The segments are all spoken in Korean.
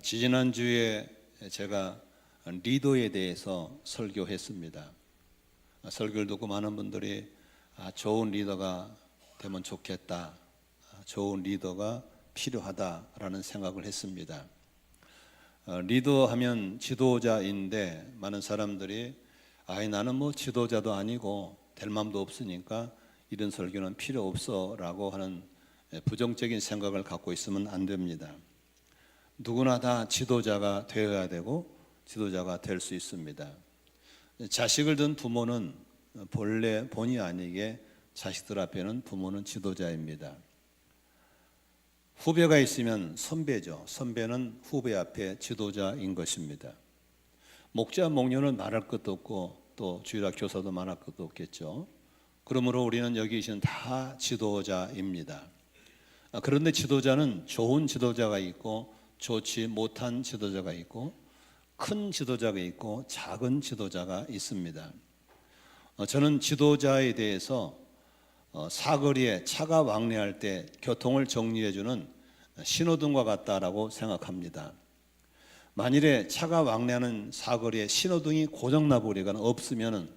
지지난주에 제가 리더에 대해서 설교했습니다. 설교를 듣고 많은 분들이 좋은 리더가 되면 좋겠다, 좋은 리더가 필요하다라는 생각을 했습니다. 리더하면 지도자인데 많은 사람들이 나는 뭐 지도자도 아니고 될 마음도 없으니까 이런 설교는 필요 없어 라고 하는 부정적인 생각을 갖고 있으면 안 됩니다. 누구나 다 지도자가 되어야 되고 지도자가 될 수 있습니다. 자식을 둔 부모는 본래 본의 아니게 자식들 앞에는 부모는 지도자입니다. 후배가 있으면 선배죠. 선배는 후배 앞에 지도자인 것입니다. 목자, 목녀는 말할 것도 없고 또 주일학 교사도 말할 것도 없겠죠. 그러므로 우리는 여기 계신 다 지도자입니다. 그런데 지도자는 좋은 지도자가 있고 좋지 못한 지도자가 있고 큰 지도자가 있고 작은 지도자가 있습니다. 저는 지도자에 대해서 사거리에 차가 왕래할 때 교통을 정리해주는 신호등과 같다라고 생각합니다. 만일에 차가 왕래하는 사거리에 신호등이 고장나버리거나 없으면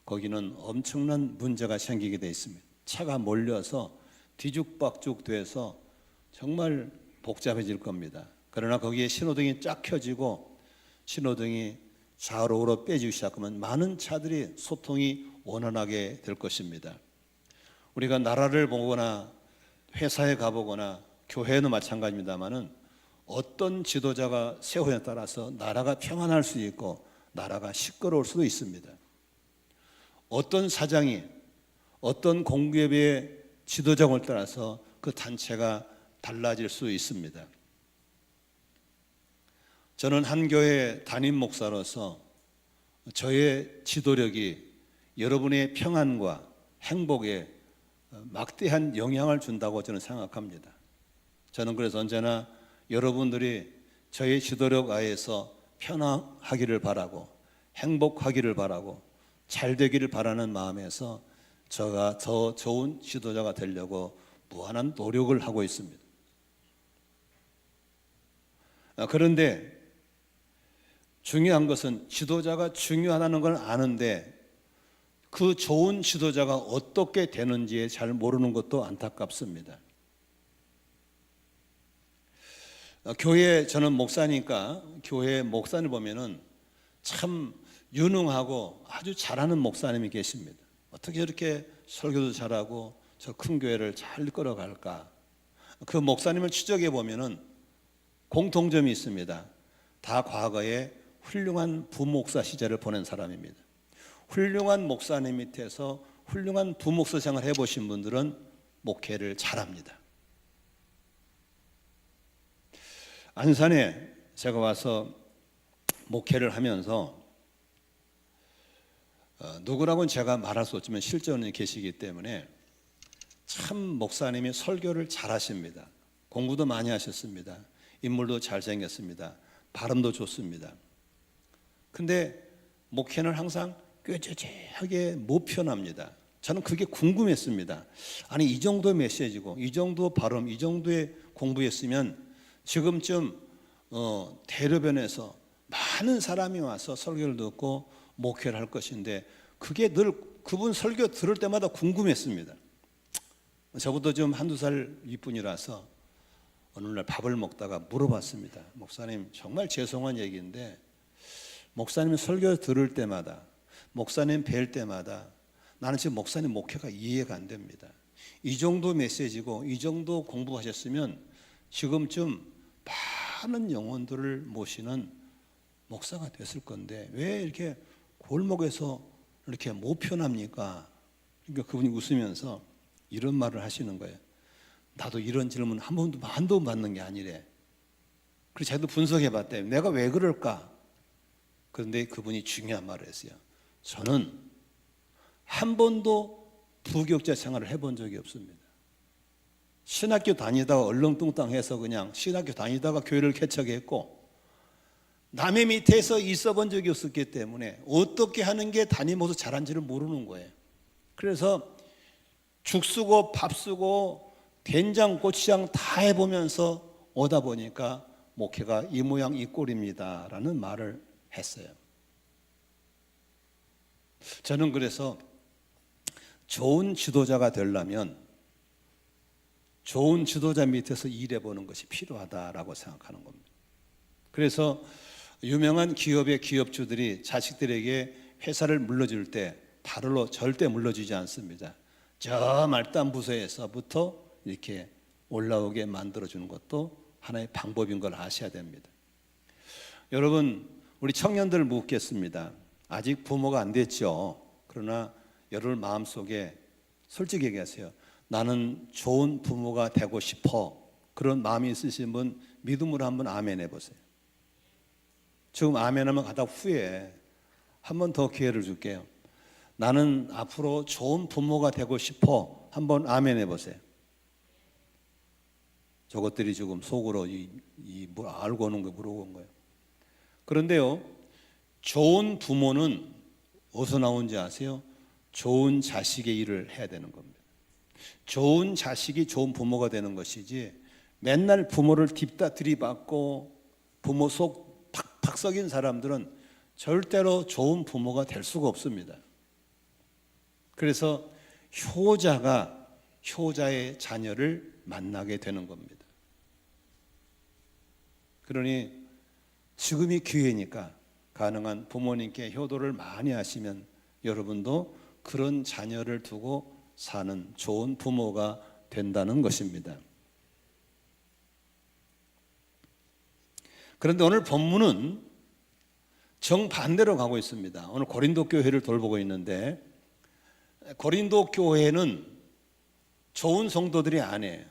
거기는 엄청난 문제가 생기게 되어 있습니다. 차가 몰려서 뒤죽박죽 돼서 정말 복잡해질 겁니다. 그러나 거기에 신호등이 쫙 켜지고 신호등이 좌우로 우로 빼지기 시작하면 많은 차들이 소통이 원활하게 될 것입니다. 우리가 나라를 보거나 회사에 가보거나 교회는 마찬가지입니다만은 어떤 지도자가 세우냐에 따라서 나라가 평안할 수 있고 나라가 시끄러울 수도 있습니다. 어떤 사장이 어떤 공기업의 지도자를 따라서 그 단체가 달라질 수 있습니다. 저는 한 교회 담임 목사로서 저의 지도력이 여러분의 평안과 행복에 막대한 영향을 준다고 저는 생각합니다. 저는 그래서 언제나 여러분들이 저의 지도력 하에서 편안하기를 바라고 행복하기를 바라고 잘 되기를 바라는 마음에서 제가 더 좋은 지도자가 되려고 무한한 노력을 하고 있습니다. 그런데 중요한 것은 지도자가 중요하다는 걸 아는데 그 좋은 지도자가 어떻게 되는지 잘 모르는 것도 안타깝습니다. 교회 저는 목사니까 교회 목사님 보면은 참 유능하고 아주 잘하는 목사님이 계십니다. 어떻게 저렇게 설교도 잘하고 저 큰 교회를 잘 끌어갈까? 그 목사님을 추적해 보면은 공통점이 있습니다. 다 과거에 훌륭한 부목사 시절을 보낸 사람입니다. 훌륭한 목사님 밑에서 훌륭한 부목사 생활을 해보신 분들은 목회를 잘합니다. 안산에 제가 와서 목회를 하면서 누구라고는 제가 말할 수 없지만 실전에 계시기 때문에 참 목사님이 설교를 잘하십니다. 공부도 많이 하셨습니다. 인물도 잘생겼습니다. 발음도 좋습니다. 근데 목회는 항상 꾀죄죄하게 못 편합니다. 저는 그게 궁금했습니다. 아니 이 정도의 메시지고 이 정도 발음 이 정도의 공부했으면 지금쯤 대로변에서 많은 사람이 와서 설교를 듣고 목회를 할 것인데 그게 늘 그분 설교 들을 때마다 궁금했습니다. 저보다 좀 한두 살 윗분이라서 어느 날 밥을 먹다가 물어봤습니다. 목사님 정말 죄송한 얘기인데 목사님 설교 들을 때마다 목사님 뵐 때마다 나는 지금 목사님 목회가 이해가 안 됩니다. 이 정도 메시지고 이 정도 공부하셨으면 지금쯤 많은 영혼들을 모시는 목사가 됐을 건데 왜 이렇게 골목에서 이렇게 못 편합니까? 그러니까 그분이 웃으면서 이런 말을 하시는 거예요. 나도 이런 질문 한 번도 받는 게 아니래. 그래서 자기도 분석해 봤대요. 내가 왜 그럴까? 그런데 그분이 중요한 말을 했어요. 저는 한 번도 부교육자 생활을 해본 적이 없습니다. 신학교 다니다가 얼렁뚱땅해서 그냥 신학교 다니다가 교회를 개척했고 남의 밑에서 있어 본 적이 없었기 때문에 어떻게 하는 게 담임으로서 잘한지를 모르는 거예요. 그래서 죽 쓰고 밥 쓰고 된장 고추장 다 해보면서 오다 보니까 목회가 이 모양 이 꼴입니다 라는 말을 했어요. 저는 그래서 좋은 지도자가 되려면 좋은 지도자 밑에서 일해보는 것이 필요하다라고 생각하는 겁니다. 그래서 유명한 기업의 기업주들이 자식들에게 회사를 물려줄 때 바로 절대 물려주지 않습니다. 저 말단 부서에서부터 이렇게 올라오게 만들어주는 것도 하나의 방법인 걸 아셔야 됩니다. 여러분, 우리 청년들 묻겠습니다. 아직 부모가 안 됐죠. 그러나 여러분 마음속에 솔직히 얘기하세요. 나는 좋은 부모가 되고 싶어. 그런 마음이 있으신 분 믿음으로 한번 아멘 해보세요. 지금 아멘하면 가다 후에 한 번 더 기회를 줄게요. 나는 앞으로 좋은 부모가 되고 싶어. 한번 아멘 해보세요. 저것들이 지금 속으로 뭘 알고 오는 거 물어본 거예요. 그런데요, 좋은 부모는 어디서 나온지 아세요? 좋은 자식의 일을 해야 되는 겁니다. 좋은 자식이 좋은 부모가 되는 것이지 맨날 부모를 들이받고 부모 속 팍팍 썩인 사람들은 절대로 좋은 부모가 될 수가 없습니다. 그래서 효자가 효자의 자녀를 만나게 되는 겁니다. 그러니 지금이 기회니까 가능한 부모님께 효도를 많이 하시면 여러분도 그런 자녀를 두고 사는 좋은 부모가 된다는 것입니다. 그런데 오늘 본문은 정반대로 가고 있습니다. 오늘 고린도 교회를 돌보고 있는데 고린도 교회는 좋은 성도들이 아니에요.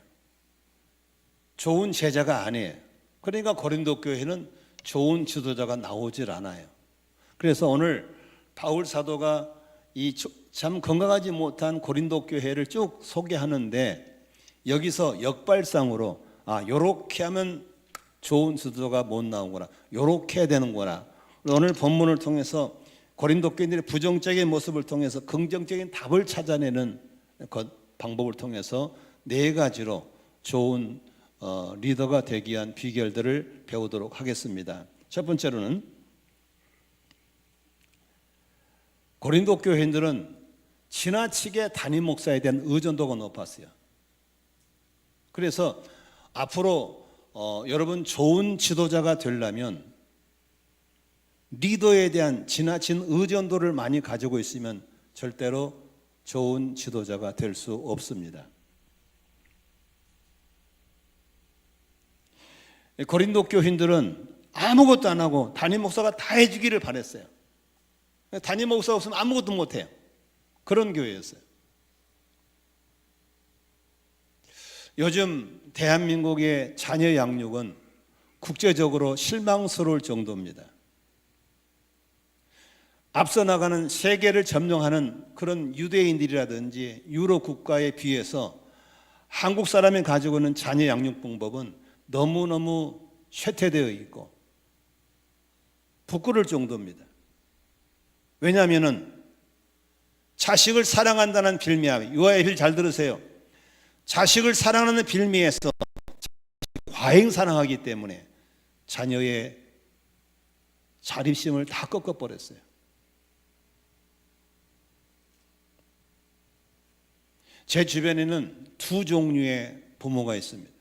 좋은 제자가 아니에요. 그러니까 고린도 교회는 좋은 지도자가 나오질 않아요. 그래서 오늘 바울 사도가 이 참 건강하지 못한 고린도 교회를 쭉 소개하는데 여기서 역발상으로 요렇게 하면 좋은 지도자가 못 나오구나, 요렇게 해야 되는구나. 오늘 본문을 통해서 고린도 교인들의 부정적인 모습을 통해서 긍정적인 답을 찾아내는 방법을 통해서 4가지로 좋은 리더가 되기 위한 비결들을 배우도록 하겠습니다. 첫 번째로는 고린도 교회인들은 지나치게 담임 목사에 대한 의존도가 높았어요. 그래서 앞으로 여러분 좋은 지도자가 되려면 리더에 대한 지나친 의존도를 많이 가지고 있으면 절대로 좋은 지도자가 될 수 없습니다. 고린도 교인들은 아무것도 안 하고 담임 목사가 다 해주기를 바랬어요. 담임 목사가 없으면 아무것도 못해요. 그런 교회였어요. 요즘 대한민국의 자녀 양육은 국제적으로 실망스러울 정도입니다. 앞서 나가는 세계를 점령하는 그런 유대인들이라든지 유럽 국가에 비해서 한국 사람이 가지고 있는 자녀 양육 방법은 너무너무 쇠퇴되어 있고 부끄러울 정도입니다. 왜냐하면 자식을 사랑한다는 빌미야. 유아의 잘 들으세요. 자식을 사랑하는 빌미에서 과잉 사랑하기 때문에 자녀의 자립심을 다 꺾어버렸어요. 제 주변에는 2 종류의 부모가 있습니다.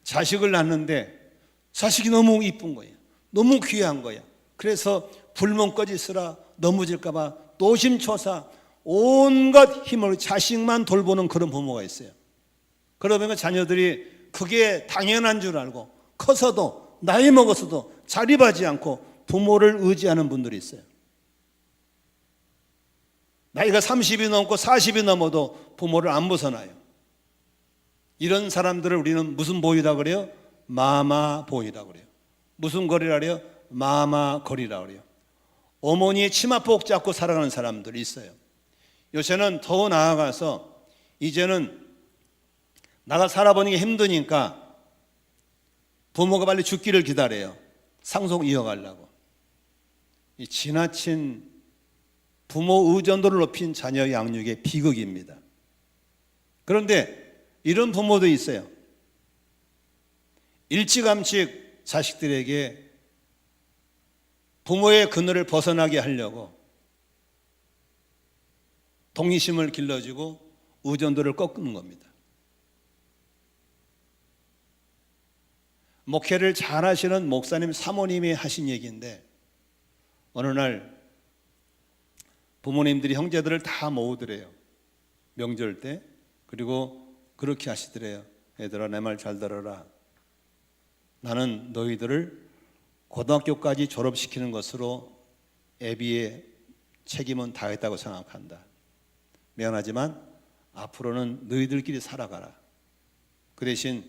자식을 낳는데 자식이 너무 이쁜 거예요. 너무 귀한 거야. 그래서 불멍까지 쓰라 넘어질까 봐 노심초사 온갖 힘을 자식만 돌보는 그런 부모가 있어요. 그러면 자녀들이 그게 당연한 줄 알고 커서도 나이 먹어서도 자립하지 않고 부모를 의지하는 분들이 있어요. 나이가 30이 넘고 40이 넘어도 부모를 안 벗어나요. 이런 사람들을 우리는 무슨 보이라 그래요? 마마 보이라 그래요. 무슨 거리라 그래요? 마마 거리라 그래요. 어머니의 치마폭 잡고 살아가는 사람들이 있어요. 요새는 더 나아가서 이제는 나가 살아보는 게 힘드니까 부모가 빨리 죽기를 기다려요. 상속 이어가려고. 이 지나친 부모 의존도를 높인 자녀 양육의 비극입니다. 그런데 이런 부모도 있어요. 일찌감치 자식들에게 부모의 그늘을 벗어나게 하려고 동의심을 길러주고 의존도를 꺾는 겁니다. 목회를 잘하시는 목사님 사모님이 하신 얘기인데, 어느 날 부모님들이 형제들을 다 모으더래요. 명절 때. 그리고 그렇게 하시더래요. 얘들아, 내 말 잘 들어라. 나는 너희들을 고등학교까지 졸업시키는 것으로 애비의 책임은 다했다고 생각한다. 미안하지만 앞으로는 너희들끼리 살아가라. 그 대신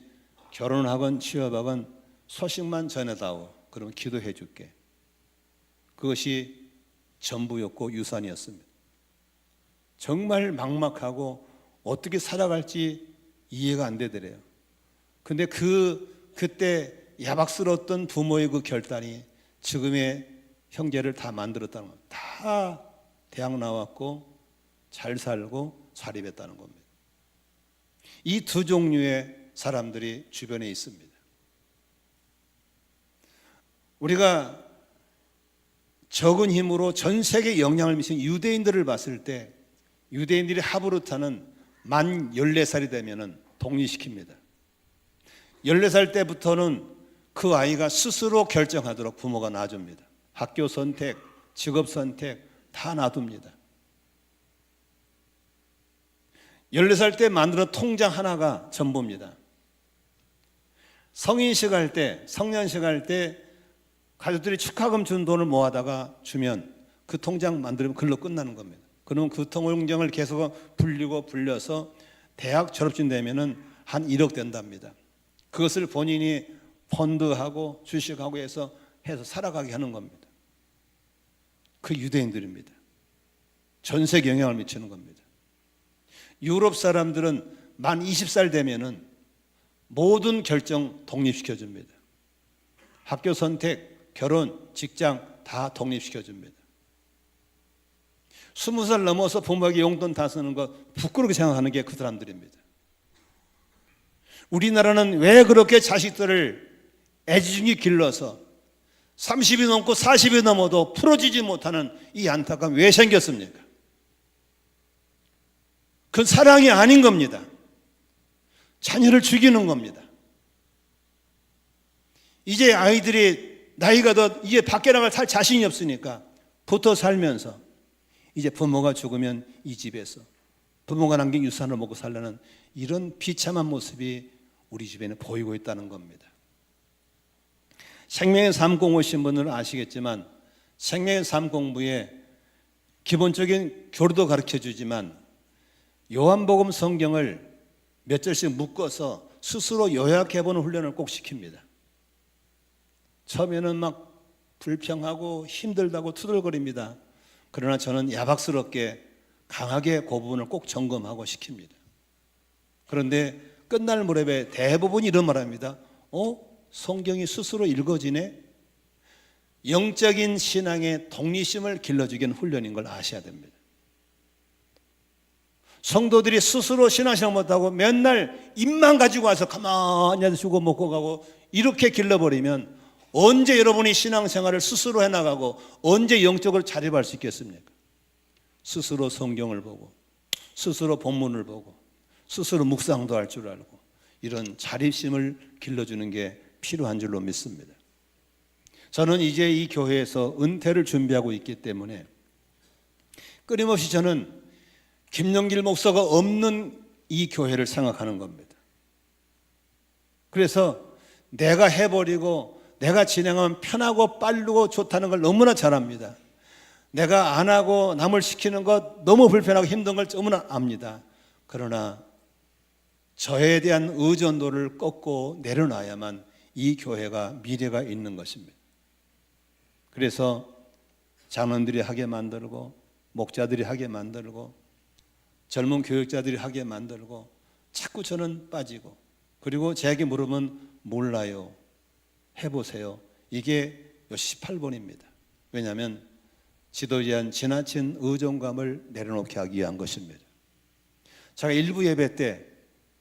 결혼하건 취업하건 소식만 전해다오. 그러면 기도해 줄게. 그것이 전부였고 유산이었습니다. 정말 막막하고 어떻게 살아갈지 이해가 안 되더래요. 근데 그때 야박스러웠던 부모의 그 결단이 지금의 형제를 다 만들었다는 겁니다. 다 대학 나왔고 잘 살고 자립했다는 겁니다. 이 두 종류의 사람들이 주변에 있습니다. 우리가 적은 힘으로 전 세계에 영향을 미친 유대인들을 봤을 때, 유대인들이 하브루타는 만 14살이 되면 독립시킵니다. 14살 때부터는 그 아이가 스스로 결정하도록 부모가 놔줍니다. 학교 선택, 직업 선택 다 놔둡니다. 14살 때 만드는 통장 하나가 전부입니다. 성인식 할 때, 성년식 할 때 가족들이 축하금 준 돈을 모아다가 주면 그 통장 만들면 그걸로 끝나는 겁니다. 그러면 그 통장을 계속 불려서 대학 졸업증 되면은 한 1억 된답니다. 그것을 본인이 펀드하고 주식하고 해서 살아가게 하는 겁니다. 그 유대인들입니다. 전 세계 영향을 미치는 겁니다. 유럽 사람들은 만 20살 되면은 모든 결정 독립시켜줍니다. 학교 선택, 결혼, 직장 다 독립시켜줍니다. 20살 넘어서 부모에게 용돈 다 쓰는 거 부끄럽게 생각하는 게 그 사람들입니다. 우리나라는 왜 그렇게 자식들을 애지중지 길러서 30이 넘고 40이 넘어도 풀어지지 못하는 이 안타까움 왜 생겼습니까? 그건 사랑이 아닌 겁니다. 자녀를 죽이는 겁니다. 이제 아이들이 나이가 더 이제 밖에 나갈 자신이 없으니까 붙어 살면서 이제 부모가 죽으면 이 집에서 부모가 남긴 유산을 먹고 살려는 이런 비참한 모습이 우리 집에는 보이고 있다는 겁니다. 생명의 삶 공부하신 분들은 아시겠지만 생명의 삶 공부에 기본적인 교리도 가르쳐 주지만 요한복음 성경을 몇 절씩 묶어서 스스로 요약해보는 훈련을 꼭 시킵니다. 처음에는 막 불평하고 힘들다고 투덜거립니다. 그러나 저는 야박스럽게 강하게 그 부분을 꼭 점검하고 시킵니다. 그런데 끝날 무렵에 대부분 이런 말합니다. 성경이 스스로 읽어지네? 영적인 신앙의 독립심을 길러주기 위한 훈련인 걸 아셔야 됩니다. 성도들이 스스로 신앙생활 못하고 맨날 입만 가지고 와서 가만히 앉아서 주고 먹고 가고 이렇게 길러버리면 언제 여러분이 신앙생활을 스스로 해나가고 언제 영적으로 자립할 수 있겠습니까? 스스로 성경을 보고 스스로 본문을 보고 스스로 묵상도 할 줄 알고 이런 자립심을 길러주는 게 필요한 줄로 믿습니다. 저는 이제 이 교회에서 은퇴를 준비하고 있기 때문에 끊임없이 저는 김영길 목사가 없는 이 교회를 생각하는 겁니다. 그래서 내가 해버리고 내가 진행하면 편하고 빠르고 좋다는 걸 너무나 잘 압니다. 내가 안 하고 남을 시키는 것 너무 불편하고 힘든 걸 너무나 압니다. 그러나 저에 대한 의존도를 꺾고 내려놔야만 이 교회가 미래가 있는 것입니다. 그래서 장로들이 하게 만들고 목자들이 하게 만들고 젊은 교육자들이 하게 만들고 자꾸 저는 빠지고 그리고 제게 물으면 몰라요. 해보세요. 이게 18번입니다. 왜냐하면 지도자한 지나친 의존감을 내려놓게 하기 위한 것입니다. 제가 일부 예배 때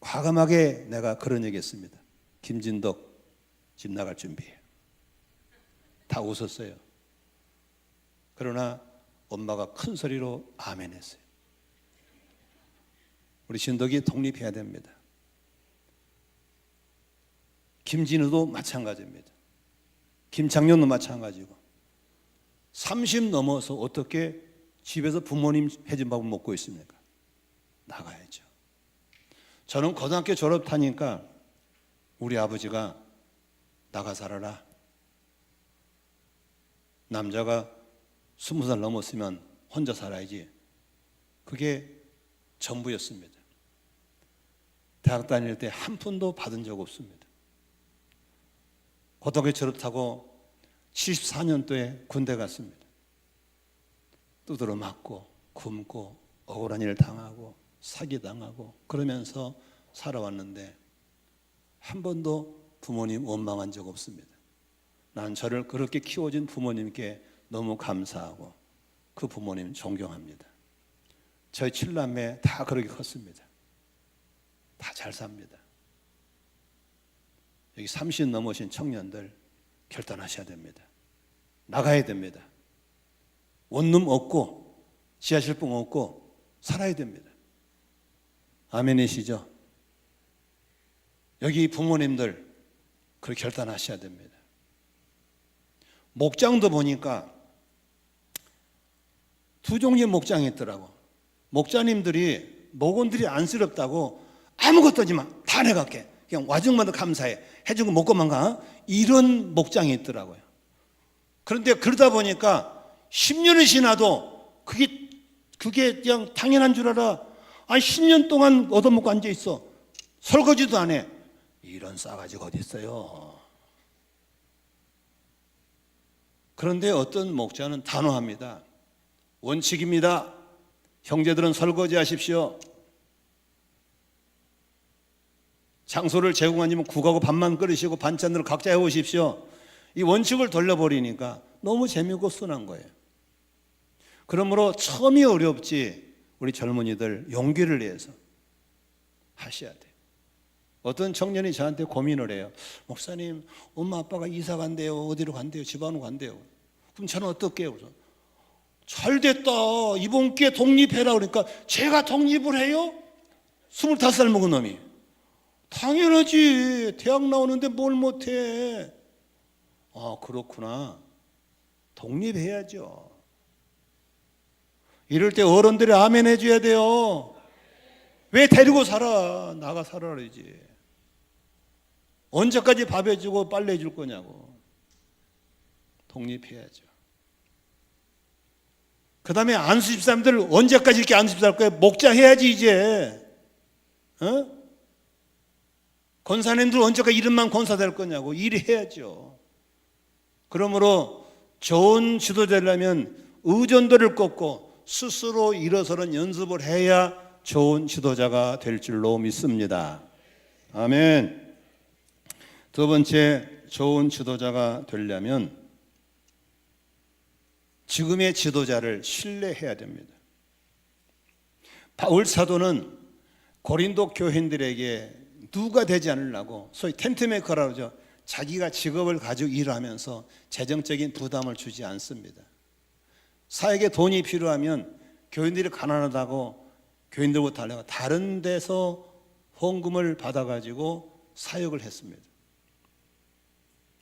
과감하게 내가 그런 얘기 했습니다. 김진덕 집 나갈 준비해. 다 웃었어요. 그러나 엄마가 큰 소리로 아멘 했어요. 우리 신덕이 독립해야 됩니다. 김진우도 마찬가지입니다. 김창룡도 마찬가지고 30 넘어서 어떻게 집에서 부모님 해준 밥을 먹고 있습니까? 나가야죠. 저는 고등학교 졸업하니까 우리 아버지가 나가 살아라. 남자가 20살 넘었으면 혼자 살아야지. 그게 전부였습니다. 대학 다닐 때 한 푼도 받은 적 없습니다. 고등학교 졸업하고 74년도에 군대 갔습니다. 두드러 맞고 굶고 억울한 일 당하고 사기당하고 그러면서 살아왔는데 한 번도 부모님 원망한 적 없습니다. 난 저를 그렇게 키워준 부모님께 너무 감사하고 그 부모님 존경합니다. 저희 7남매 다 그렇게 컸습니다. 다 잘 삽니다. 여기 30 넘으신 청년들 결단하셔야 됩니다. 나가야 됩니다. 원룸 없고 지하실봉 없고 살아야 됩니다. 아멘이시죠? 여기 부모님들 그렇게 결단하셔야 됩니다. 목장도 보니까 두 종류의 목장이 있더라고. 목자님들이 목원들이 안쓰럽다고 아무것도 하지 마. 다 내가 할게. 그냥 와중만 더 감사해. 해준 거 먹고만 가. 이런 목장이 있더라고요. 그런데 그러다 보니까 10년을 지나도 그게 그냥 당연한 줄 알아. 아니 10년 동안 얻어먹고 앉아있어. 설거지도 안 해. 이런 싸가지가 어디 있어요. 그런데 어떤 목자는 단호합니다. 원칙입니다. 형제들은 설거지 하십시오. 장소를 제공하시면 국하고 밥만 끓이시고 반찬들을 각자 해오십시오. 이 원칙을 돌려버리니까 너무 재미있고 순한 거예요. 그러므로 처음이 어렵지 우리 젊은이들 용기를 내서 하셔야 돼요. 어떤 청년이 저한테 고민을 해요. 목사님, 엄마 아빠가 이사 간대요. 어디로 간대요. 집안으로 간대요. 그럼 저는 어떻게 해요? 잘 됐다. 이번 기회에 독립해라. 그러니까 제가 독립을 해요? 25살 먹은 놈이. 당연하지. 대학 나오는데 뭘 못해. 아, 그렇구나. 독립해야죠. 이럴 때 어른들이 아멘 해줘야 돼요. 왜 데리고 살아? 나가 살아 그러지. 언제까지 밥 해주고 빨래 해줄 거냐고. 독립해야죠. 그 다음에 안수 집사님들 언제까지 이렇게 안수 집사할 거예요? 목자 해야지 이제. 권사님들 언제까지 이름만 권사 될 거냐고. 일해야죠. 그러므로 좋은 지도자라면 의존도를 꺾고 스스로 일어서는 연습을 해야 좋은 지도자가 될 줄로 믿습니다. 아멘. 두 번째, 좋은 지도자가 되려면 지금의 지도자를 신뢰해야 됩니다. 바울 사도는 고린도 교인들에게 누가 되지 않으려고 소위 텐트메이커라고 하죠. 자기가 직업을 가지고 일을 하면서 재정적인 부담을 주지 않습니다. 사역에 돈이 필요하면 교인들이 가난하다고 교인들과 달라고 다른 데서 헌금을 받아가지고 사역을 했습니다.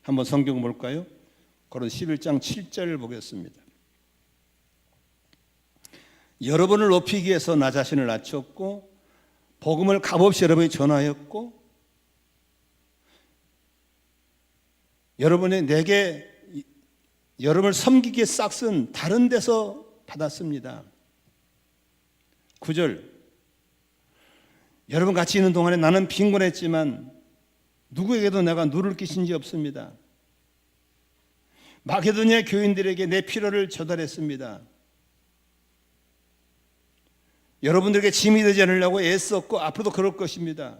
한번 성경 볼까요? 고린도 11장 7절을 보겠습니다. 여러분을 높이기 위해서 나 자신을 낮췄고 복음을 값없이 여러분이 전하였고 내게 여러분을 섬기기에 싹쓴 다른 데서 받았습니다. 9절 여러분 같이 있는 동안에 나는 빈곤했지만 누구에게도 내가 누를 끼친 지 없습니다. 마게도니아 교인들에게 내 필요를 전달했습니다. 여러분들에게 짐이 되지 않으려고 애썼고 앞으로도 그럴 것입니다.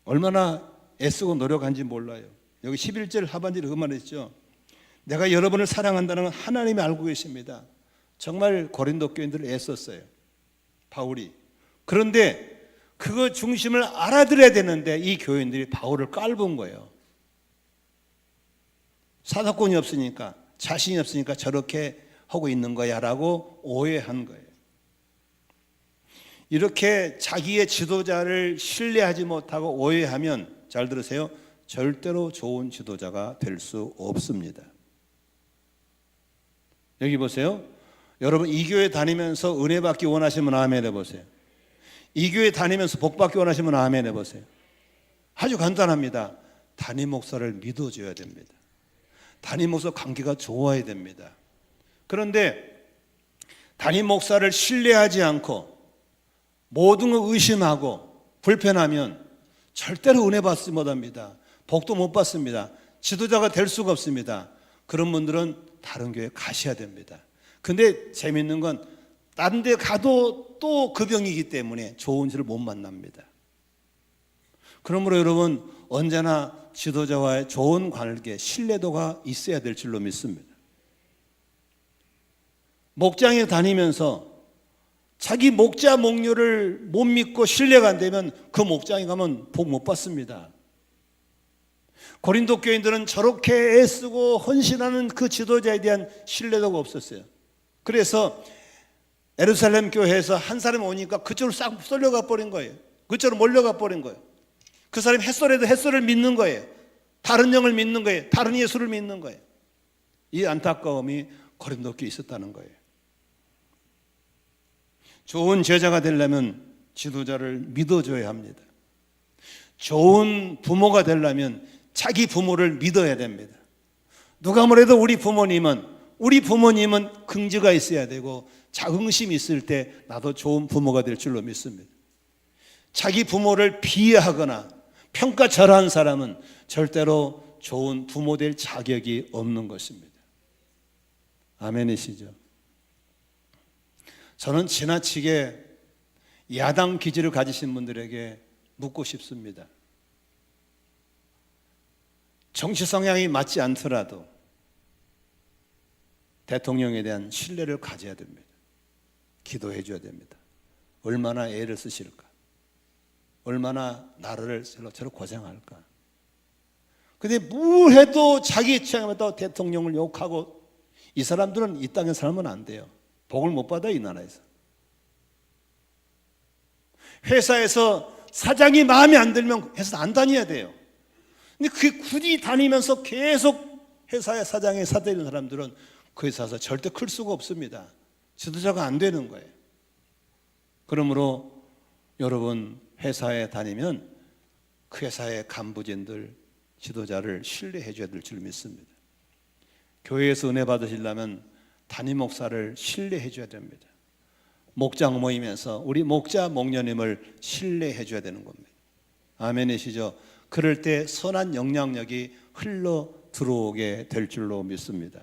얼마나 애쓰고 노력한지 몰라요. 여기 11절 하반절에 그 말했죠. 내가 여러분을 사랑한다는 건 하나님이 알고 계십니다. 정말 고린도 교인들을 애썼어요. 바울이. 그런데 그거 중심을 알아들어야 되는데 이 교인들이 바울을 깔본 거예요. 사사건이 없으니까, 자신이 없으니까 저렇게 하고 있는 거야 라고 오해한 거예요. 이렇게 자기의 지도자를 신뢰하지 못하고 오해하면, 잘 들으세요, 절대로 좋은 지도자가 될 수 없습니다. 여기 보세요. 여러분, 이 교회 다니면서 은혜 받기 원하시면 아멘 해보세요. 이 교회 다니면서 복 받기 원하시면 아멘 해보세요. 아주 간단합니다. 담임 목사를 믿어줘야 됩니다. 담임 목사 관계가 좋아야 됩니다. 그런데 담임 목사를 신뢰하지 않고 모든 걸 의심하고 불편하면 절대로 은혜 받지 못합니다. 복도 못 받습니다. 지도자가 될 수가 없습니다. 그런 분들은 다른 교회 가셔야 됩니다. 근데 재밌는 건 다른 데 가도 또 그 병이기 때문에 좋은 지를 못 만납니다. 그러므로 여러분, 언제나 지도자와의 좋은 관계, 신뢰도가 있어야 될 줄로 믿습니다. 목장에 다니면서 자기 목자 목료를 못 믿고 신뢰가 안 되면 그 목장에 가면 복 못 받습니다. 고린도 교인들은 저렇게 애쓰고 헌신하는 그 지도자에 대한 신뢰도가 없었어요. 그래서 예루살렘 교회에서 한 사람이 오니까 그쪽으로 싹 쏠려가 버린 거예요. 그쪽으로 몰려가 버린 거예요. 그 사람이 햇소리도 햇소리를 믿는 거예요. 다른 영을 믿는 거예요. 다른 예수를 믿는 거예요. 이 안타까움이 고린도 교회에 있었다는 거예요. 좋은 제자가 되려면 지도자를 믿어줘야 합니다. 좋은 부모가 되려면 자기 부모를 믿어야 됩니다. 누가 뭐래도 우리 부모님은 긍지가 있어야 되고 자긍심이 있을 때 나도 좋은 부모가 될 줄로 믿습니다. 자기 부모를 비하하거나 평가절하는 사람은 절대로 좋은 부모 될 자격이 없는 것입니다. 아멘이시죠? 저는 지나치게 야당 기질을 가지신 분들에게 묻고 싶습니다. 정치 성향이 맞지 않더라도 대통령에 대한 신뢰를 가져야 됩니다. 기도해 줘야 됩니다. 얼마나 애를 쓰실까? 얼마나 나라를 저렇게 고생할까? 근데 뭘 해도 자기 취향에 따라 대통령을 욕하고, 이 사람들은 이 땅에 살면 안 돼요. 복을 못 받아요, 이 나라에서. 회사에서 사장이 마음에 안 들면 회사 안 다녀야 돼요. 근데 그 굳이 다니면서 계속 회사의 사장에 사대는 사람들은 그 회사에서 절대 클 수가 없습니다. 지도자가 안 되는 거예요. 그러므로 여러분, 회사에 다니면 그 회사의 간부진들, 지도자를 신뢰해 줘야 될 줄 믿습니다. 교회에서 은혜 받으시려면 담임 목사를 신뢰해 줘야 됩니다. 목장 모임에서 우리 목자 목녀님을 신뢰해 줘야 되는 겁니다. 아멘이시죠? 그럴 때 선한 영향력이 흘러 들어오게 될 줄로 믿습니다.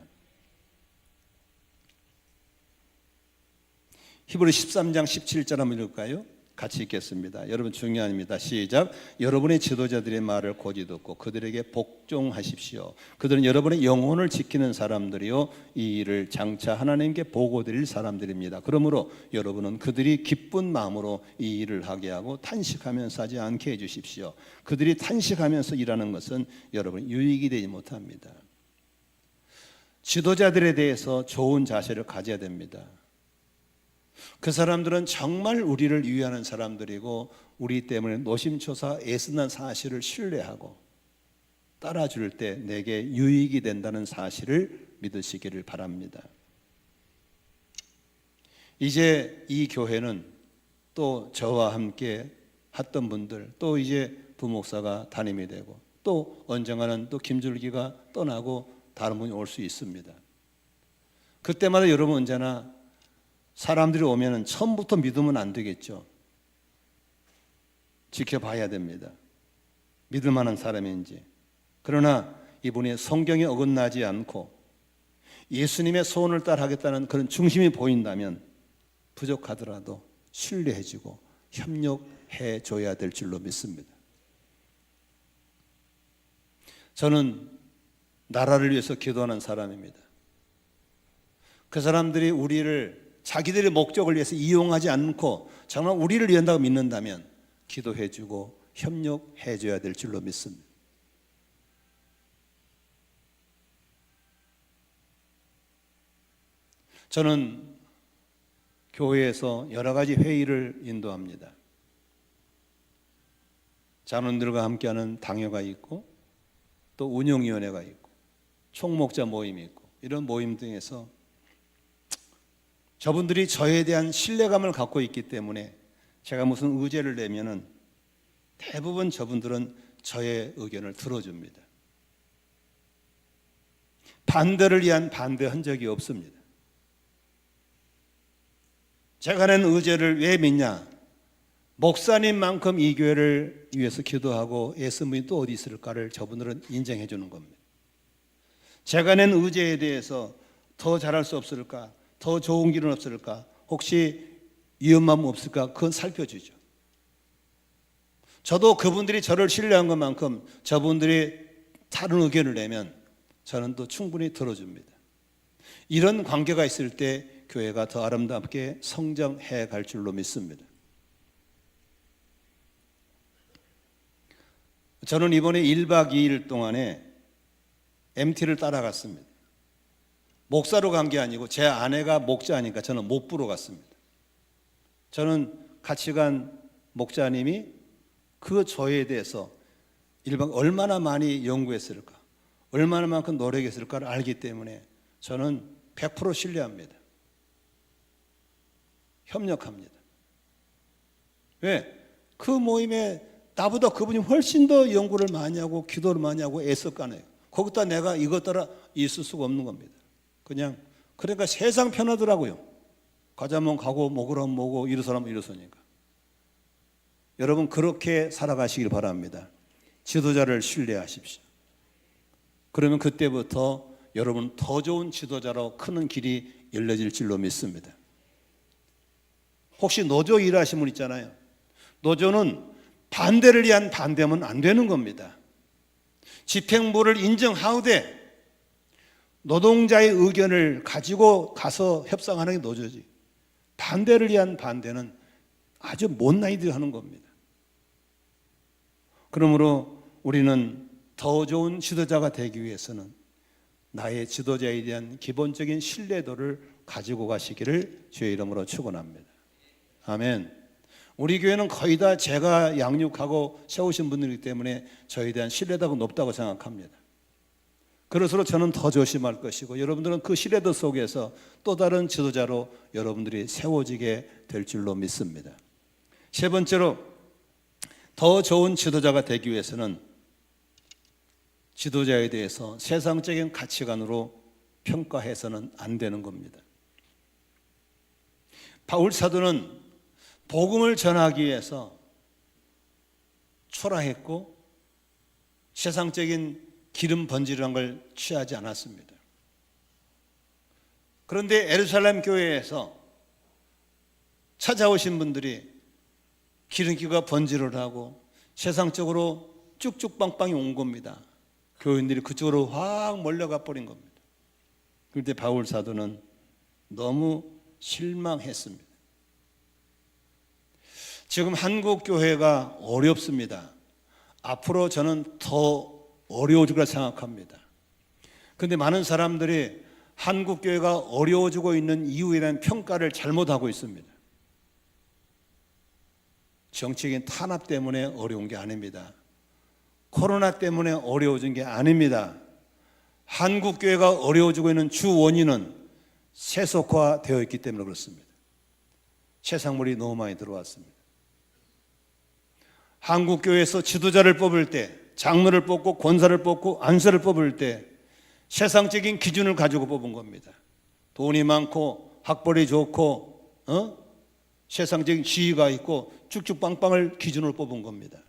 히브리 13장 17절 한번 읽을까요? 같이 읽겠습니다. 여러분 중요합니다. 시작. 여러분의 지도자들의 말을 고지 듣고 그들에게 복종하십시오. 그들은 여러분의 영혼을 지키는 사람들이요, 이 일을 장차 하나님께 보고드릴 사람들입니다. 그러므로 여러분은 그들이 기쁜 마음으로 이 일을 하게 하고 탄식하면서 하지 않게 해주십시오. 그들이 탄식하면서 일하는 것은 여러분 유익이 되지 못합니다. 지도자들에 대해서 좋은 자세를 가져야 됩니다. 그 사람들은 정말 우리를 위하는 사람들이고 우리 때문에 노심초사 애쓰는 사실을 신뢰하고 따라줄 때 내게 유익이 된다는 사실을 믿으시기를 바랍니다. 이제 이 교회는 또 저와 함께 했던 분들, 또 이제 부목사가 담임이 되고 또 언젠가는 또 김줄기가 떠나고 다른 분이 올 수 있습니다. 그때마다 여러분 언제나 사람들이 오면은 처음부터 믿으면 안 되겠죠. 지켜봐야 됩니다. 믿을 만한 사람인지. 그러나 이분이 성경에 어긋나지 않고 예수님의 소원을 따라하겠다는 그런 중심이 보인다면 부족하더라도 신뢰해주고 협력해 줘야 될 줄로 믿습니다. 저는 나라를 위해서 기도하는 사람입니다. 그 사람들이 우리를 자기들의 목적을 위해서 이용하지 않고 정말 우리를 위한다고 믿는다면 기도해주고 협력해줘야 될 줄로 믿습니다. 저는 교회에서 여러 가지 회의를 인도합니다. 자원들과 함께하는 당회가 있고 또 운영위원회가 있고 총목자 모임이 있고 이런 모임 등에서 저분들이 저에 대한 신뢰감을 갖고 있기 때문에 제가 무슨 의제를 내면은 대부분 저분들은 저의 의견을 들어줍니다. 반대를 위한 반대한 적이 없습니다. 제가 낸 의제를 왜 믿냐? 목사님만큼 이 교회를 위해서 기도하고 애쓴 분이 또 어디 있을까를 저분들은 인정해 주는 겁니다. 제가 낸 의제에 대해서 더 잘할 수 없을까? 더 좋은 길은 없을까? 혹시 위험함 없을까? 그건 살펴주죠. 저도 그분들이 저를 신뢰한 것만큼 저분들이 다른 의견을 내면 저는 또 충분히 들어줍니다. 이런 관계가 있을 때 교회가 더 아름답게 성장해 갈 줄로 믿습니다. 저는 이번에 1박 2일 동안에 MT를 따라갔습니다. 목사로 간 게 아니고 제 아내가 목자니까 저는 못 보러 갔습니다. 저는 같이 간 목자님이 그 저에 대해서 얼마나 많이 연구했을까, 얼마나 만큼 노력했을까를 알기 때문에 저는 100% 신뢰합니다. 협력합니다. 왜? 그 모임에 나보다 그분이 훨씬 더 연구를 많이 하고 기도를 많이 하고 애썼거든요. 거기다 내가 이것 따라 있을 수가 없는 겁니다. 그러니까 세상 편하더라고요. 가자면 가고 먹으라면 먹고 이러서라면 이러서니까. 여러분 그렇게 살아가시길 바랍니다. 지도자를 신뢰하십시오. 그러면 그때부터 여러분 더 좋은 지도자로 크는 길이 열려질 줄로 믿습니다. 혹시 노조 일하시는 분 있잖아요. 노조는 반대를 위한 반대면 안 되는 겁니다. 집행부를 인정하되 노동자의 의견을 가지고 가서 협상하는 게 노조지. 반대를 위한 반대는 아주 못나이들 하는 겁니다. 그러므로 우리는 더 좋은 지도자가 되기 위해서는 나의 지도자에 대한 기본적인 신뢰도를 가지고 가시기를 주의 이름으로 축원합니다. 아멘. 우리 교회는 거의 다 제가 양육하고 세우신 분들이기 때문에 저에 대한 신뢰도가 높다고 생각합니다. 그럴수록 저는 더 조심할 것이고 여러분들은 그 신뢰도 속에서 또 다른 지도자로 여러분들이 세워지게 될 줄로 믿습니다. 세 번째로 더 좋은 지도자가 되기 위해서는 지도자에 대해서 세상적인 가치관으로 평가해서는 안 되는 겁니다. 바울 사도는 복음을 전하기 위해서 초라했고 세상적인 기름 번지르한 걸 취하지 않았습니다. 그런데 예루살렘 교회에서 찾아오신 분들이 기름기가 번지를 하고 세상적으로 쭉쭉빵빵이 온 겁니다. 교인들이 그쪽으로 확 몰려가 버린 겁니다. 그런데 바울 사도는 너무 실망했습니다. 지금 한국 교회가 어렵습니다. 앞으로 저는 더 어려워질 거라 생각합니다. 그런데 많은 사람들이 한국 교회가 어려워지고 있는 이유에 대한 평가를 잘못하고 있습니다. 정치적인 탄압 때문에 어려운 게 아닙니다. 코로나 때문에 어려워진 게 아닙니다. 한국 교회가 어려워지고 있는 주 원인은 세속화되어 있기 때문에 그렇습니다. 세상물이 너무 많이 들어왔습니다. 한국 교회에서 지도자를 뽑을 때, 장로를 뽑고 권사를 뽑고 안사를 뽑을 때 세상적인 기준을 가지고 뽑은 겁니다. 돈이 많고 학벌이 좋고 세상적인 지위가 있고 쭉쭉빵빵을 기준으로 뽑은 겁니다.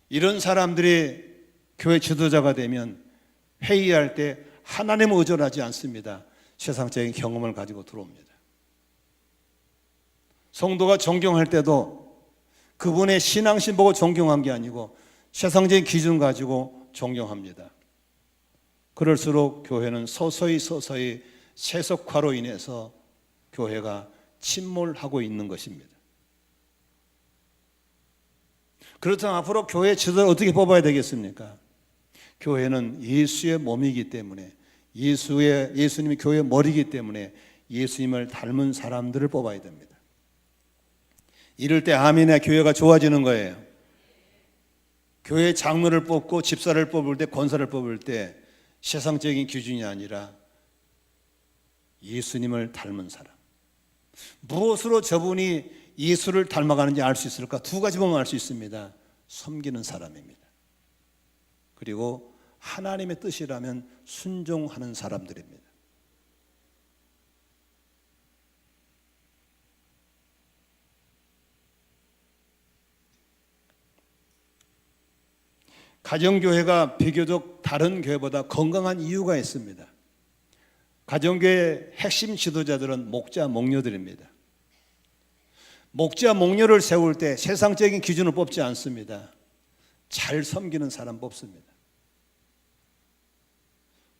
이런 사람들이 교회 지도자가 되면 회의할 때 하나님을 의존하지 않습니다. 세상적인 경험을 가지고 들어옵니다. 성도가 존경할 때도 그분의 신앙심 보고 존경한 게 아니고 세상적인 기준 가지고 존경합니다. 그럴수록 교회는 서서히 세속화로 인해서 교회가 침몰하고 있는 것입니다. 그렇다면 앞으로 교회 지도자를 어떻게 뽑아야 되겠습니까? 교회는 예수의 몸이기 때문에, 예수님이 교회의 머리이기 때문에 예수님을 닮은 사람들을 뽑아야 됩니다. 이럴 때 아멘의 교회가 좋아지는 거예요. 교회 장로를 뽑고 집사를 뽑을 때, 권사를 뽑을 때 세상적인 기준이 아니라 예수님을 닮은 사람. 무엇으로 저분이 예수를 닮아가는지 알 수 있을까? 두 가지 보면 알 수 있습니다. 섬기는 사람입니다. 그리고 하나님의 뜻이라면 순종하는 사람들입니다. 가정교회가 비교적 다른 교회보다 건강한 이유가 있습니다. 가정교회의 핵심 지도자들은 목자, 목녀들입니다. 목자, 목녀를 세울 때 세상적인 기준을 뽑지 않습니다. 잘 섬기는 사람 뽑습니다.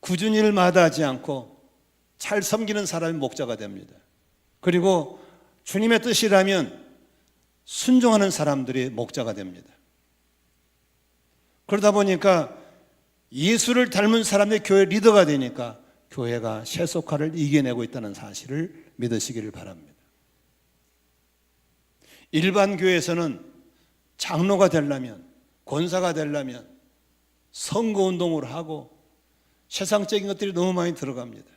굳은 일마다 하지 않고 잘 섬기는 사람이 목자가 됩니다. 그리고 주님의 뜻이라면 순종하는 사람들이 목자가 됩니다. 그러다 보니까 예수를 닮은 사람들이 교회 리더가 되니까 교회가 세속화를 이겨내고 있다는 사실을 믿으시기를 바랍니다. 일반 교회에서는 장로가 되려면, 권사가 되려면 선거운동을 하고 세상적인 것들이 너무 많이 들어갑니다.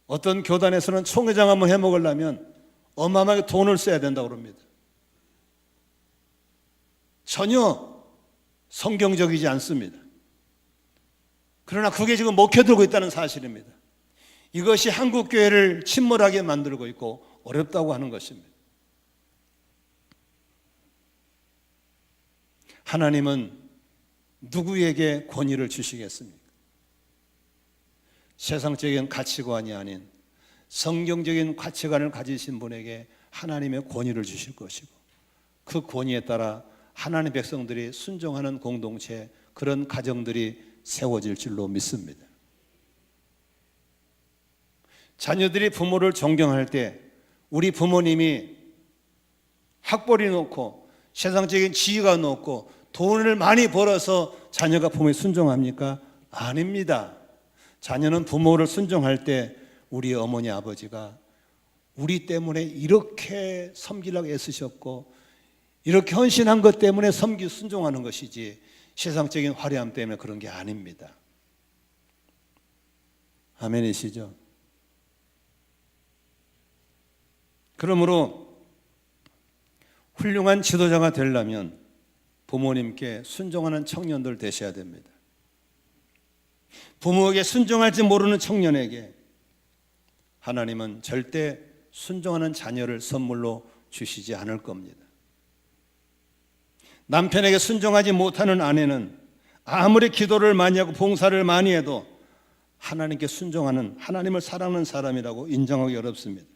어떤 교단에서는 총회장 한번 해먹으려면 어마어마하게 돈을 써야 된다고 합니다. 전혀 성경적이지 않습니다. 그러나 그게 지금 먹혀들고 있다는 사실입니다. 이것이 한국교회를 침몰하게 만들고 있고 어렵다고 하는 것입니다. 하나님은 누구에게 권위를 주시겠습니까? 세상적인 가치관이 아닌 성경적인 가치관을 가지신 분에게 하나님의 권위를 주실 것이고, 그 권위에 따라 하나님의 백성들이 순종하는 공동체, 그런 가정들이 세워질 줄로 믿습니다. 자녀들이 부모를 존경할 때 우리 부모님이 학벌이 높고 세상적인 지위가 높고 돈을 많이 벌어서 자녀가 부모에 순종합니까? 아닙니다. 자녀는 부모를 순종할 때 우리 어머니 아버지가 우리 때문에 이렇게 섬기려고 애쓰셨고 이렇게 헌신한 것 때문에 순종하는 것이지 세상적인 화려함 때문에 그런 게 아닙니다. 아멘이시죠? 그러므로 훌륭한 지도자가 되려면 부모님께 순종하는 청년들 되셔야 됩니다. 부모에게 순종할지 모르는 청년에게 하나님은 절대 순종하는 자녀를 선물로 주시지 않을 겁니다. 남편에게 순종하지 못하는 아내는 아무리 기도를 많이 하고 봉사를 많이 해도 하나님께 순종하는, 하나님을 사랑하는 사람이라고 인정하기 어렵습니다.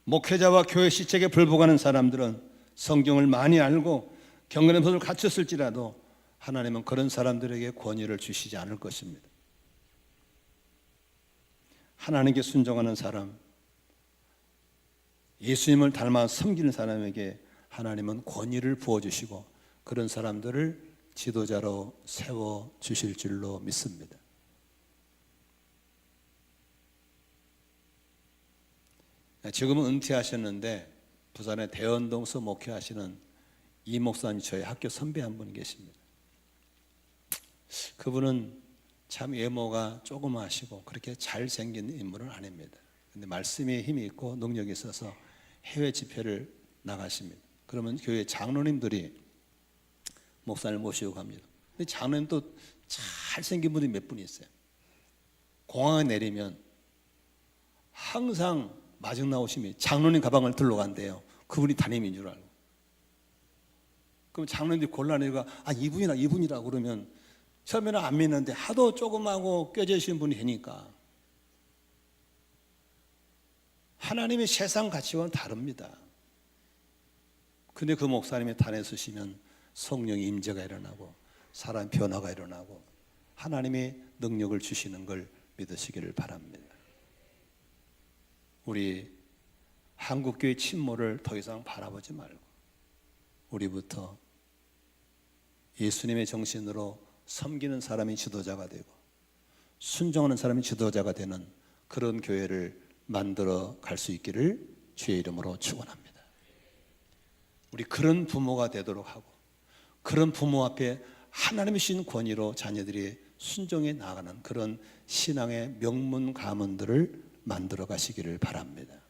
목회자와 교회 시책에 불복하는 사람들은 성경을 많이 알고 경건의 법을 갖췄을지라도 하나님은 그런 사람들에게 권위를 주시지 않을 것입니다. 하나님께 순종하는 사람, 예수님을 닮아 섬기는 사람에게 하나님은 권위를 부어주시고 그런 사람들을 지도자로 세워주실 줄로 믿습니다. 지금은 은퇴하셨는데 부산의 대원동서 목회하시는 이 목사님 저희 학교 선배 한 분 계십니다. 그분은 참 외모가 조그마하시고 그렇게 잘생긴 인물은 아닙니다. 근데 말씀에 힘이 있고 능력이 있어서 해외 집회를 나가십니다. 그러면 교회 장로님들이 목사를 모시고 갑니다. 근데 장로님도 잘생긴 분이 몇 분 있어요. 공항에 내리면 항상 마중 나오시면 장로님 가방을 들러 간대요. 그분이 담임인 줄 알고. 그럼 장로님들이 곤란해가 이분이라고 그러면 처음에는 안 믿는데 하도 조그마하고 껴져있는 분이 되니까. 하나님의 세상 가치와는 다릅니다. 근데 그 목사님이 단에 서시면 성령의 임재가 일어나고 사람 변화가 일어나고 하나님의 능력을 주시는 걸 믿으시기를 바랍니다. 우리 한국교회 침몰을 더 이상 바라보지 말고 우리부터 예수님의 정신으로 섬기는 사람이 지도자가 되고 순종하는 사람이 지도자가 되는 그런 교회를 만들어 갈 수 있기를 주의 이름으로 축원합니다. 우리 그런 부모가 되도록 하고 그런 부모 앞에 하나님이 주신 권위로 자녀들이 순종해 나가는 그런 신앙의 명문 가문들을 만들어 가시기를 바랍니다.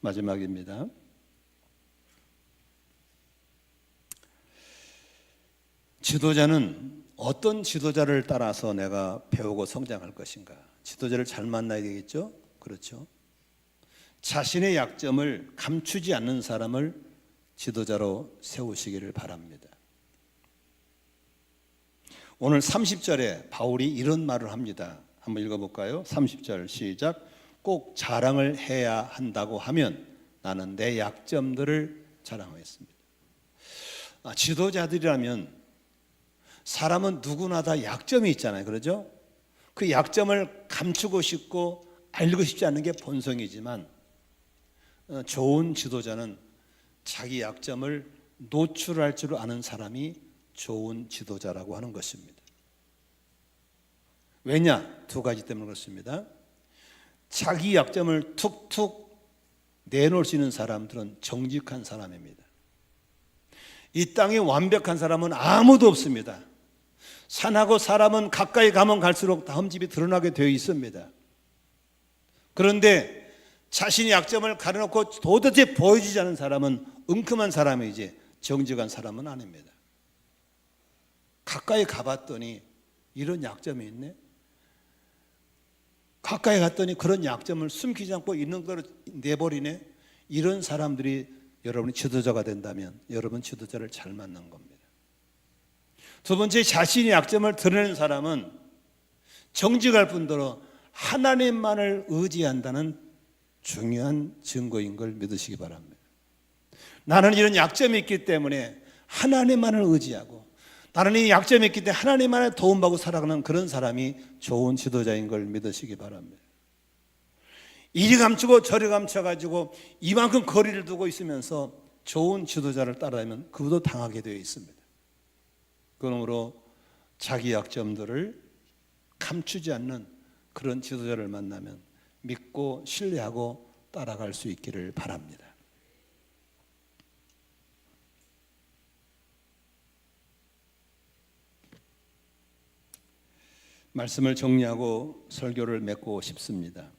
마지막입니다. 지도자는 어떤 지도자를 따라서 내가 배우고 성장할 것인가? 지도자를 잘 만나야 되겠죠? 그렇죠? 자신의 약점을 감추지 않는 사람을 지도자로 세우시기를 바랍니다. 오늘 30절에 바울이 이런 말을 합니다. 한번 읽어볼까요? 30절 시작. 꼭 자랑을 해야 한다고 하면 나는 내 약점들을 자랑하겠습니다. 지도자들이라면 사람은 누구나 다 약점이 있잖아요. 그러죠? 그 약점을 감추고 싶고 알고 싶지 않는 게 본성이지만 좋은 지도자는 자기 약점을 노출할 줄 아는 사람이 좋은 지도자라고 하는 것입니다. 왜냐? 두 가지 때문에 그렇습니다. 자기 약점을 툭툭 내놓을 수 있는 사람들은 정직한 사람입니다. 이 땅에 완벽한 사람은 아무도 없습니다. 산하고 사람은 가까이 가면 갈수록 다 흠집이 드러나게 되어 있습니다. 그런데 자신의 약점을 가려놓고 도대체 보여주지 않은 사람은 은큼한 사람이지 정직한 사람은 아닙니다. 가까이 가봤더니 이런 약점이 있네. 가까이 갔더니 그런 약점을 숨기지 않고 있는 걸 내버리네. 이런 사람들이 여러분이 지도자가 된다면 여러분 지도자를 잘 만난 겁니다. 두 번째, 자신의 약점을 드러내는 사람은 정직할 뿐더러 하나님만을 의지한다는 중요한 증거인 걸 믿으시기 바랍니다. 나는 이런 약점이 있기 때문에 하나님만을 의지하고 나는 이 약점이 있기 때문에 하나님만을 도움받고 살아가는 그런 사람이 좋은 지도자인 걸 믿으시기 바랍니다. 이리 감추고 저리 감춰가지고 이만큼 거리를 두고 있으면서 좋은 지도자를 따라하면 그것도 당하게 되어 있습니다. 그러므로 자기 약점들을 감추지 않는 그런 지도자를 만나면 믿고 신뢰하고 따라갈 수 있기를 바랍니다. 말씀을 정리하고 설교를 맺고 싶습니다.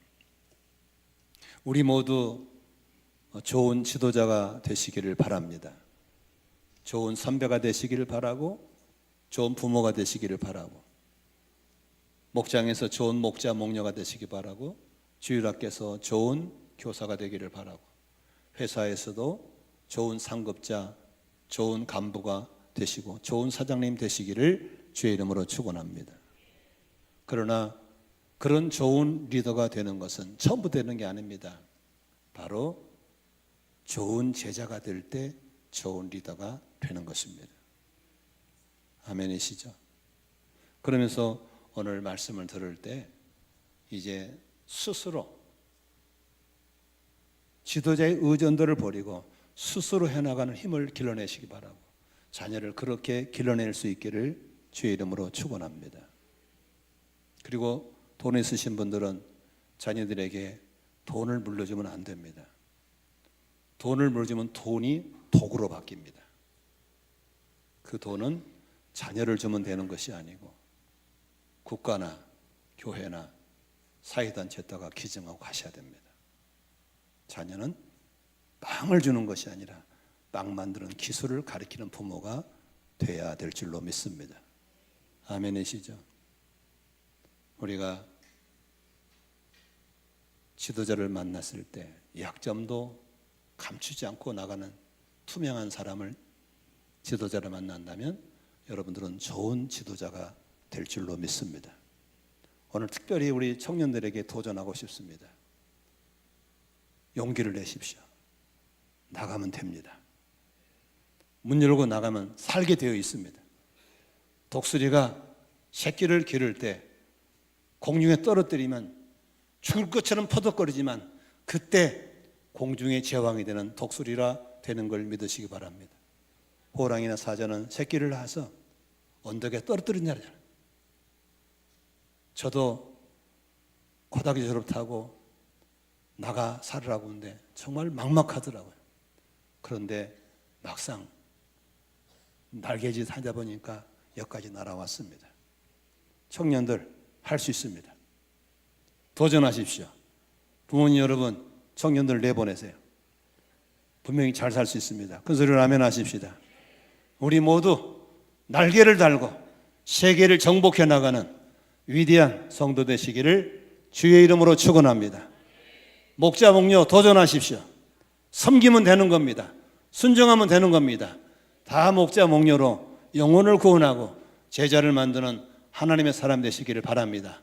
우리 모두 좋은 지도자가 되시기를 바랍니다. 좋은 선배가 되시기를 바라고 좋은 부모가 되시기를 바라고 목장에서 좋은 목자 목녀가 되시기 바라고 주일학교에서 좋은 교사가 되기를 바라고 회사에서도 좋은 상급자, 좋은 간부가 되시고 좋은 사장님 되시기를 주의 이름으로 축원합니다. 그러나 그런 좋은 리더가 되는 것은 처음부터 되는 게 아닙니다. 바로 좋은 제자가 될 때 좋은 리더가 되는 것입니다. 아멘이시죠? 그러면서 오늘 말씀을 들을 때 이제 스스로 지도자의 의존도를 버리고 스스로 해나가는 힘을 길러내시기 바라고 자녀를 그렇게 길러낼 수 있기를 주의 이름으로 축원합니다. 그리고 돈 있으신 분들은 자녀들에게 돈을 물려주면 안 됩니다. 돈을 물려주면 돈이 도구로 바뀝니다. 그 돈은 자녀를 주면 되는 것이 아니고 국가나 교회나 사회단체에다가 기증하고 가셔야 됩니다. 자녀는 빵을 주는 것이 아니라 빵 만드는 기술을 가르치는 부모가 돼야 될 줄로 믿습니다. 아멘이시죠? 우리가 지도자를 만났을 때 약점도 감추지 않고 나가는 투명한 사람을 지도자를 만난다면 여러분들은 좋은 지도자가 될 줄로 믿습니다. 오늘 특별히 우리 청년들에게 도전하고 싶습니다. 용기를 내십시오. 나가면 됩니다. 문 열고 나가면 살게 되어 있습니다. 독수리가 새끼를 기를 때 공중에 떨어뜨리면 죽을 것처럼 퍼덕거리지만 그때 공중의 제왕이 되는 독수리라 되는 걸 믿으시기 바랍니다. 호랑이나 사자는 새끼를 낳아서 언덕에 떨어뜨리냐잖아요. 저도 고등학교 졸업하고 나가 살으라고 하는데 정말 막막하더라고요. 그런데 막상 날개짓 하다 보니까 여기까지 날아왔습니다. 청년들 할 수 있습니다. 도전하십시오. 부모님 여러분, 청년들 내보내세요. 분명히 잘 살 수 있습니다. 큰 소리로 아멘 하십시다. 우리 모두 날개를 달고 세계를 정복해 나가는 위대한 성도 되시기를 주의 이름으로 축원합니다. 목자 목녀 도전하십시오. 섬기면 되는 겁니다. 순종하면 되는 겁니다. 다 목자 목녀로 영혼을 구원하고 제자를 만드는 하나님의 사람 되시기를 바랍니다.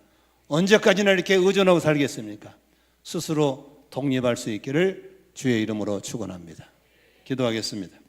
언제까지나 이렇게 의존하고 살겠습니까? 스스로 독립할 수 있기를 주의 이름으로 축원합니다. 기도하겠습니다.